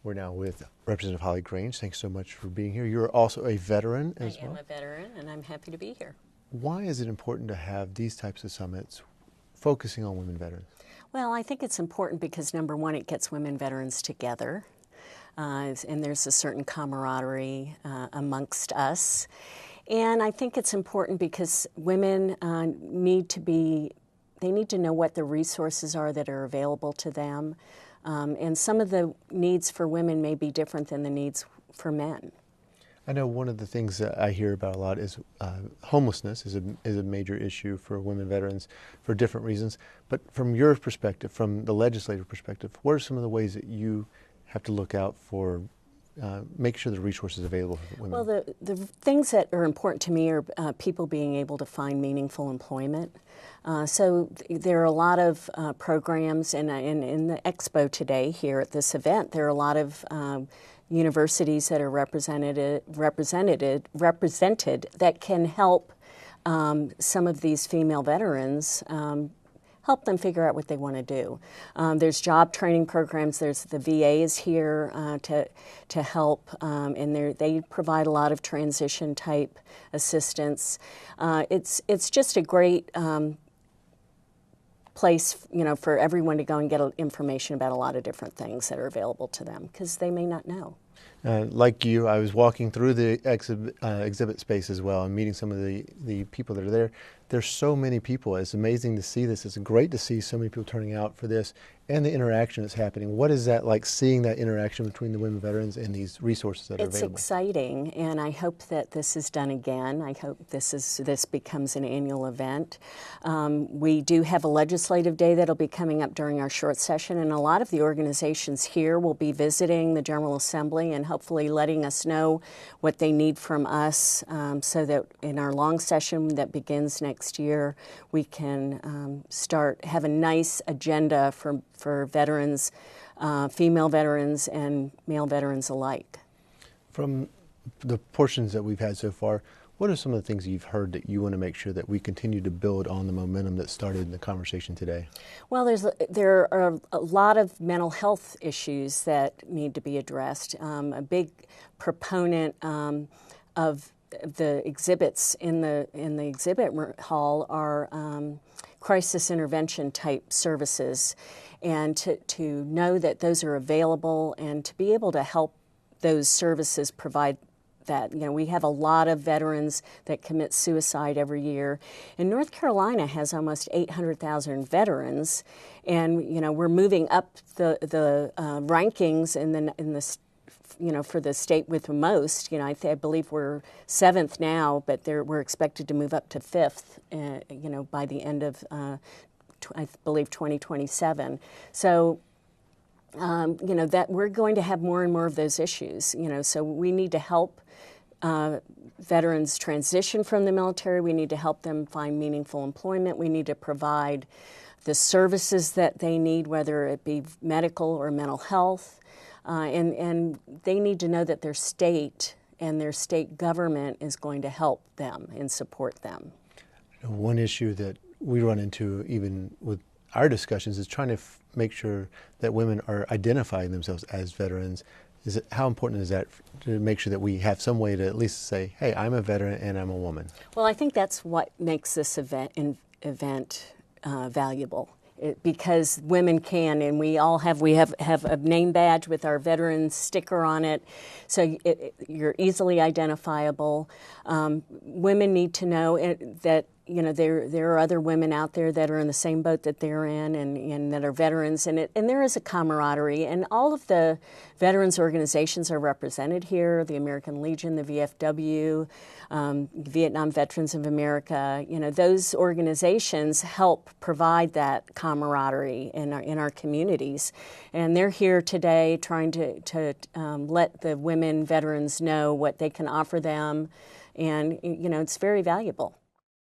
We're now with Representative Holly Grange. Thanks so much for being here. You're also a veteran as well. I am a veteran, and I'm happy to be here. Why is it important to have these types of summits focusing on women veterans? Well, I think it's important because, number one, it gets women veterans together, and there's a certain camaraderie amongst us. And I think it's important because women need to know what the resources are that are available to them. And some of the needs for women may be different than the needs for men. I know one of the things that I hear about a lot is homelessness is a major issue for women veterans for different reasons. But from your perspective, from the legislative perspective, what are some of the ways that you have to look out for make sure the resources available for women? Well, the things that are important to me are people being able to find meaningful employment. So there are a lot of programs, and in the expo today here at this event, there are a lot of universities that are represented that can help some of these female veterans help them figure out what they want to do. There's job training programs. There's the VA is here to help, and they provide a lot of transition type assistance. It's just a great place, for everyone to go and get information about a lot of different things that are available to them because they may not know. Like you, I was walking through the exhibit space as well and meeting some of the people that are there. There's so many people. It's amazing to see this. It's great to see so many people turning out for this and the interaction that's happening. What is that like, seeing that interaction between the women veterans and these resources that are available? It's exciting, and I hope that this is done again. I hope this becomes an annual event. We do have a legislative day that'll be coming up during our short session, and a lot of the organizations here will be visiting the General Assembly and hopefully letting us know what they need from us so that in our long session that begins next year, we can have a nice agenda for veterans, female veterans and male veterans alike. From the portions that we've had so far, what are some of the things you've heard that you want to make sure that we continue to build on the momentum that started in the conversation today? Well, there are a lot of mental health issues that need to be addressed. A big proponent of the exhibits in the exhibit hall are crisis intervention type services, and to know that those are available and to be able to help those services provide that. We have a lot of veterans that commit suicide every year, and North Carolina has almost 800,000 veterans, and we're moving up the rankings in the for the state with the most. I believe we're 7th now, but we're expected to move up to 5th, by the end of, I believe, 2027. So, that we're going to have more and more of those issues, so we need to help veterans transition from the military. We need to help them find meaningful employment. We need to provide the services that they need, whether it be medical or mental health. And they need to know that their state and their state government is going to help them and support them. One issue that we run into even with our discussions is trying to make sure that women are identifying themselves as veterans. How important is that to make sure that we have some way to at least say, hey, I'm a veteran and I'm a woman? Well, I think that's what makes this event valuable. Because women can, and we have a name badge with our veteran sticker on it, so you're easily identifiable. Women need to know that there are other women out there that are in the same boat that they're in, and that are veterans, and there is a camaraderie, and all of the veterans organizations are represented here: the American Legion, the VFW, Vietnam Veterans of America. Those organizations help provide that camaraderie in our communities, and they're here today trying to let the women veterans know what they can offer them, and it's very valuable.